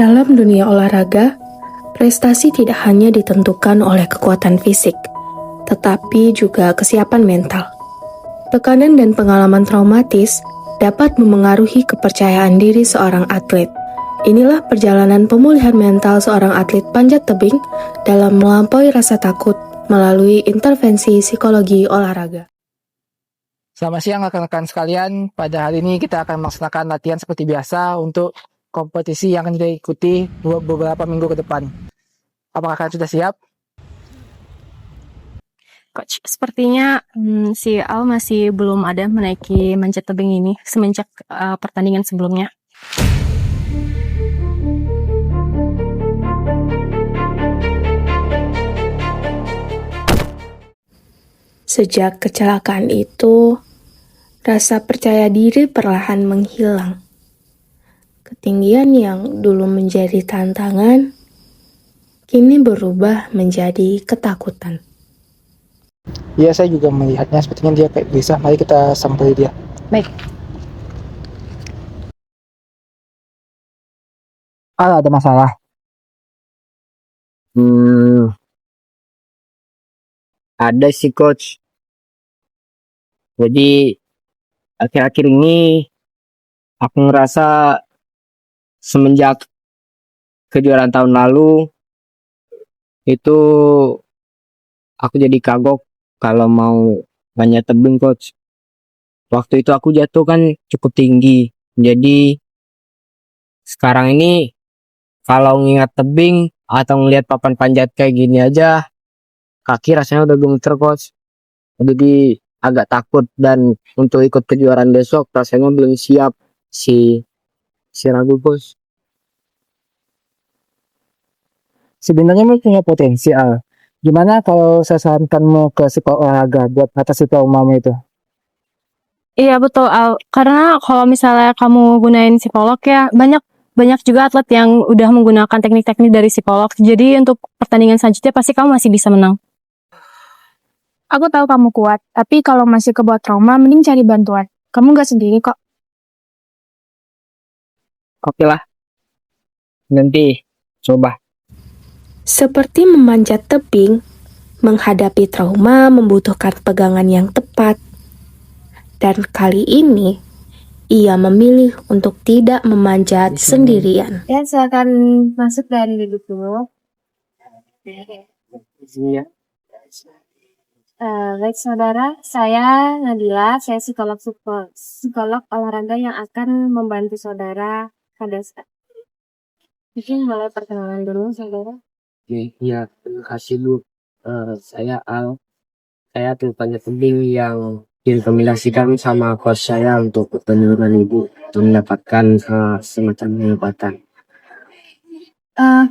Dalam dunia olahraga, prestasi tidak hanya ditentukan oleh kekuatan fisik, tetapi juga kesiapan mental. Tekanan dan pengalaman traumatis dapat memengaruhi kepercayaan diri seorang atlet. Inilah perjalanan pemulihan mental seorang atlet panjat tebing dalam melampaui rasa takut melalui intervensi psikologi olahraga. Selamat siang rekan-rekan sekalian, pada hari ini kita akan melaksanakan latihan seperti biasa untuk kompetisi yang akan kita ikuti beberapa minggu ke depan. Apakah kalian sudah siap? Coach, sepertinya si Al masih belum ada menaiki manjat tebing ini semenjak pertandingan sebelumnya. Sejak kecelakaan itu, rasa percaya diri perlahan menghilang. Ketinggian yang dulu menjadi tantangan, kini berubah menjadi ketakutan. Iya, saya juga melihatnya sepertinya dia kayak bisa. Mari kita sampai dia. Baik. Ada masalah. Ada sih coach. Jadi akhir-akhir ini aku ngerasa semenjak kejuaraan tahun lalu itu aku jadi kagok kalau mau manjat tebing coach. Waktu itu aku jatuh kan cukup tinggi. Jadi sekarang ini kalau ngingat tebing atau ngelihat papan panjat kayak gini aja, kaki rasanya udah gemeter coach. Jadi agak takut, dan untuk ikut kejuaraan besok rasanya belum siap, si ragu bos. Sebenarnya mau punya potensial. Gimana kalau saya sarankan mau ke psikolog olahraga buat atasi traumamu itu? Iya betul Al, karena kalau misalnya kamu gunain psikolog ya banyak juga atlet yang udah menggunakan teknik-teknik dari psikolog. Jadi untuk pertandingan selanjutnya pasti kamu masih bisa menang. Aku tahu kamu kuat, tapi kalau masih kebawa trauma, mending cari bantuan. Kamu gak sendiri kok. Oke lah, nanti coba. Seperti memanjat tebing, menghadapi trauma membutuhkan pegangan yang tepat. Dan kali ini, ia memilih untuk tidak memanjat sendirian. Ya, silakan masuk dan duduk dulu. Iya. Baik saudara, saya Nadila, saya psikolog olahraga yang akan membantu saudara pada saat. Mungkin mulai perkenalan dulu saudara. Oke, ya, terima kasih Bu. Saya Al. Saya atlet panjat tebing yang direkomendasikan sama coach saya untuk penurunan ibu untuk mendapatkan semacam pengobatan.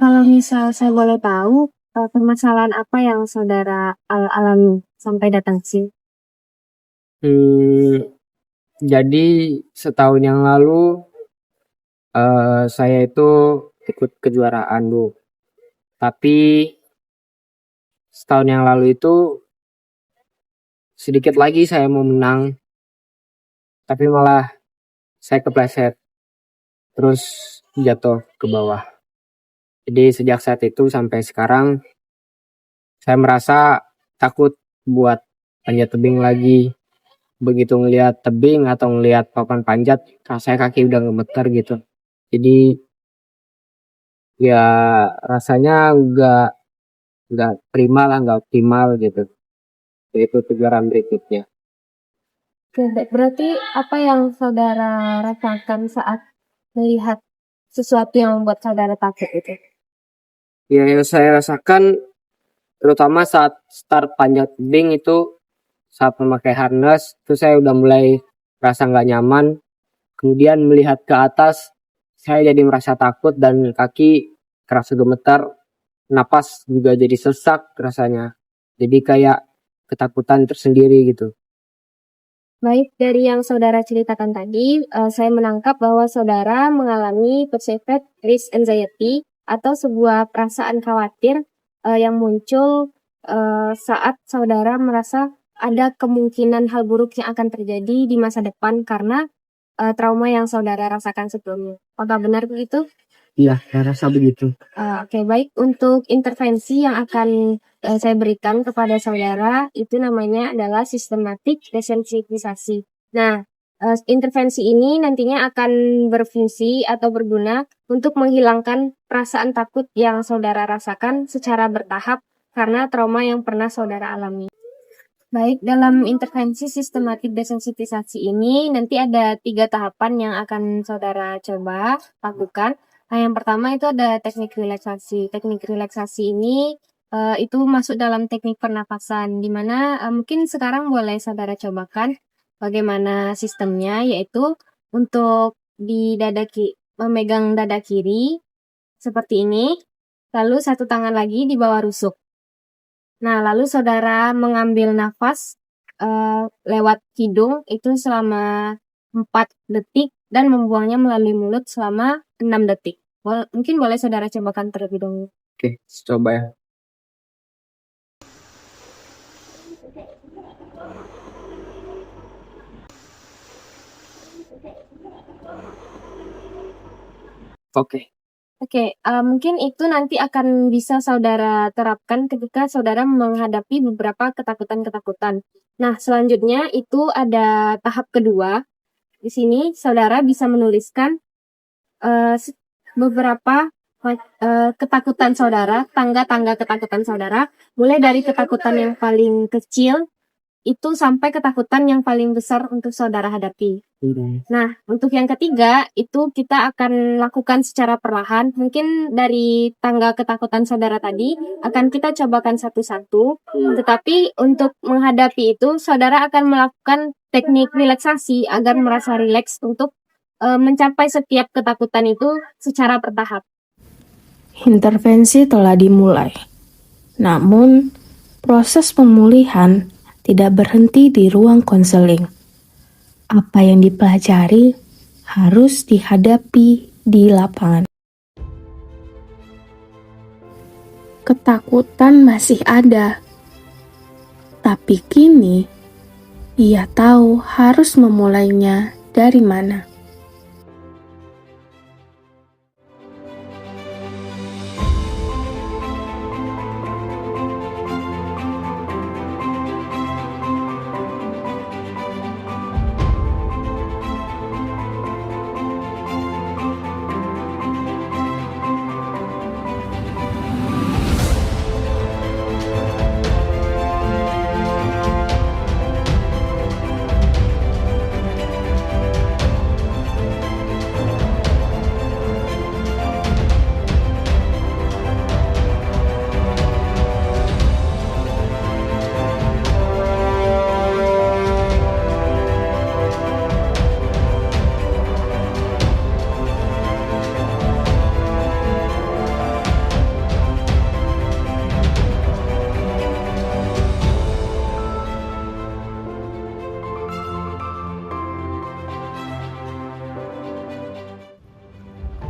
Kalau misal saya boleh tahu, permasalahan apa yang saudara alami sampai datang ke sini? Jadi setahun yang lalu saya itu ikut kejuaraan Bu. Tapi setahun yang lalu itu sedikit lagi saya mau menang, tapi malah saya kepleset, terus jatuh ke bawah. Jadi sejak saat itu sampai sekarang saya merasa takut buat panjat tebing lagi. Begitu ngelihat tebing atau ngelihat papan panjat, rasanya kaki udah gemeter gitu. Jadi ya rasanya nggak prima lah, nggak optimal gitu. Itu kejuaraan berikutnya. Oke, berarti apa yang saudara rasakan saat melihat sesuatu yang membuat saudara takut itu? Ya, yang saya rasakan terutama saat start panjat tebing itu, saat memakai harness itu saya udah mulai rasa nggak nyaman. Kemudian melihat ke atas saya jadi merasa takut dan kaki kerasa gemetar, napas juga jadi sesak rasanya. Jadi kayak ketakutan tersendiri gitu. Baik, dari yang saudara ceritakan tadi, saya menangkap bahwa saudara mengalami perceived risk anxiety atau sebuah perasaan khawatir yang muncul saat saudara merasa ada kemungkinan hal buruk yang akan terjadi di masa depan karena trauma yang saudara rasakan sebelumnya. Apakah benar begitu? Iya, saya rasa begitu. Oke, baik. Untuk intervensi yang akan saya berikan kepada saudara itu namanya adalah sistematik desensitisasi. Nah, intervensi ini nantinya akan berfungsi atau berguna untuk menghilangkan perasaan takut yang saudara rasakan secara bertahap karena trauma yang pernah saudara alami. Baik, dalam intervensi sistematik desensitisasi ini nanti ada 3 tahapan yang akan saudara coba lakukan. Nah, yang pertama itu ada teknik relaksasi. Teknik relaksasi ini itu masuk dalam teknik pernafasan, di mana mungkin sekarang boleh saudara cobakan bagaimana sistemnya, yaitu untuk di memegang dada kiri seperti ini, lalu satu tangan lagi di bawah rusuk. Nah, lalu saudara mengambil nafas lewat hidung itu selama 4 detik dan membuangnya melalui mulut selama 6 detik. Mungkin boleh saudara cobakan terlebih dahulu. Oke, coba ya. Oke. Oke, mungkin itu nanti akan bisa saudara terapkan ketika saudara menghadapi beberapa ketakutan-ketakutan. Nah, selanjutnya itu ada tahap kedua. Di sini saudara bisa menuliskan beberapa ketakutan saudara, tangga-tangga ketakutan saudara, mulai dari ketakutan yang paling kecil itu sampai ketakutan yang paling besar untuk saudara hadapi. Nah, untuk yang ketiga itu kita akan lakukan secara perlahan. Mungkin dari tangga ketakutan saudara tadi akan kita cobakan satu-satu. Tetapi untuk menghadapi itu, saudara akan melakukan teknik relaksasi agar merasa rileks untuk mencapai setiap ketakutan itu secara bertahap. Intervensi telah dimulai. Namun, proses pemulihan tidak berhenti di ruang konseling. Apa yang dipelajari harus dihadapi di lapangan. Ketakutan masih ada, tapi kini ia tahu harus memulainya dari mana.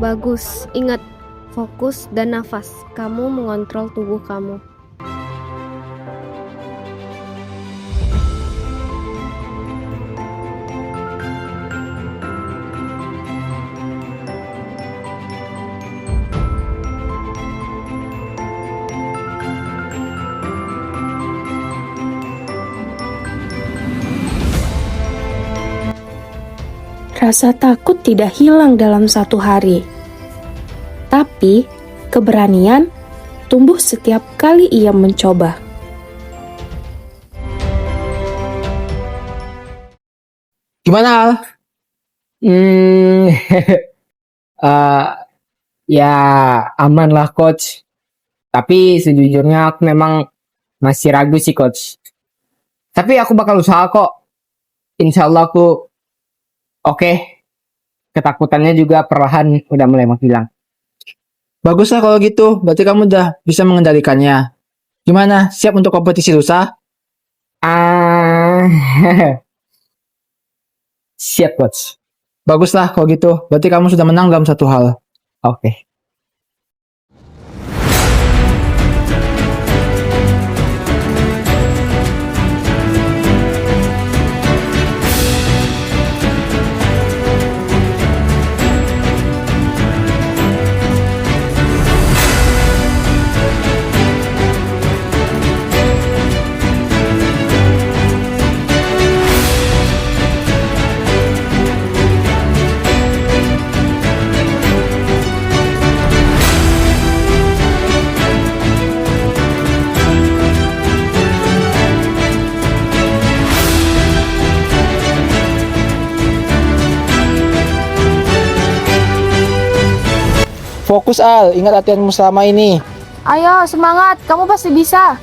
Bagus, ingat, fokus dan nafas. Kamu mengontrol tubuh kamu. Rasa takut tidak hilang dalam satu hari, tapi keberanian tumbuh setiap kali ia mencoba. Gimana Al? Ya aman lah coach. Tapi sejujurnya aku memang masih ragu sih coach. Tapi aku bakal usaha kok. Insya Allah aku oke. Ketakutannya juga perlahan udah mulai menghilang. Baguslah kalau gitu, berarti kamu udah bisa mengendalikannya. Gimana, siap untuk kompetisi lusa? Siap coach. Baguslah kalau gitu, berarti kamu sudah menang dalam satu hal. Oke. Fokus Al, ingat latihanmu selama ini. Ayo, semangat. Kamu pasti bisa.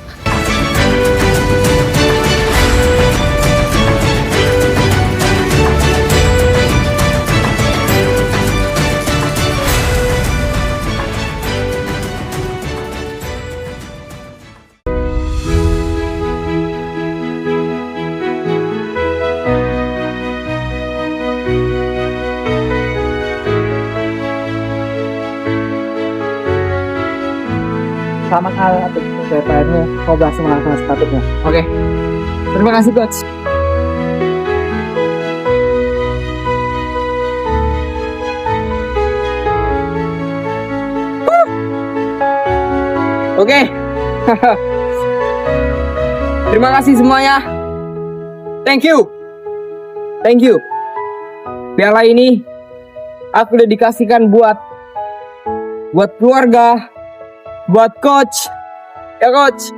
Selamat Al atas pencapaianmu. Kau berhasil mengalahkan sepatutnya. Oke. Terima kasih coach. Oke. Terima kasih semuanya. Thank you. Thank you. Piala ini aku dedikasikan buat keluarga, buat coach, ya coach,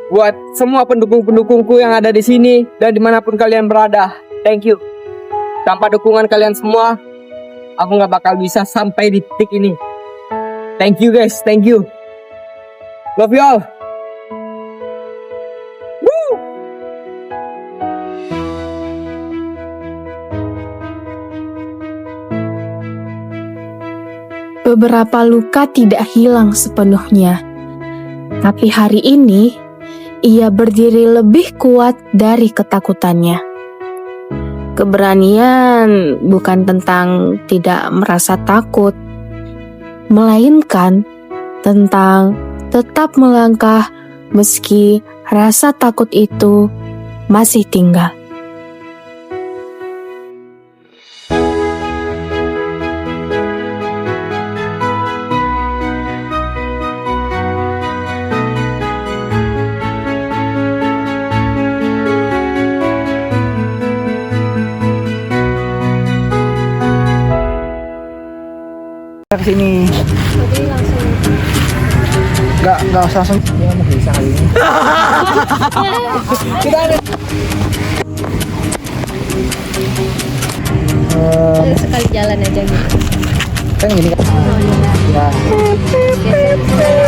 buat semua pendukung-pendukungku yang ada di sini dan dimanapun kalian berada. Thank you. Tanpa dukungan kalian semua, aku nggak bakal bisa sampai di titik ini. Thank you guys, thank you. Love you all. Woo! Beberapa luka tidak hilang sepenuhnya, tapi hari ini ia berdiri lebih kuat dari ketakutannya. Keberanian bukan tentang tidak merasa takut, melainkan tentang tetap melangkah meski rasa takut itu masih tinggal. Kita kesini. Jadi langsung Nggak usah langsung. Dia nggak bisa kali ini. Kita ada. sekali jalan aja gitu. Kan gini kan. Ya. Geser.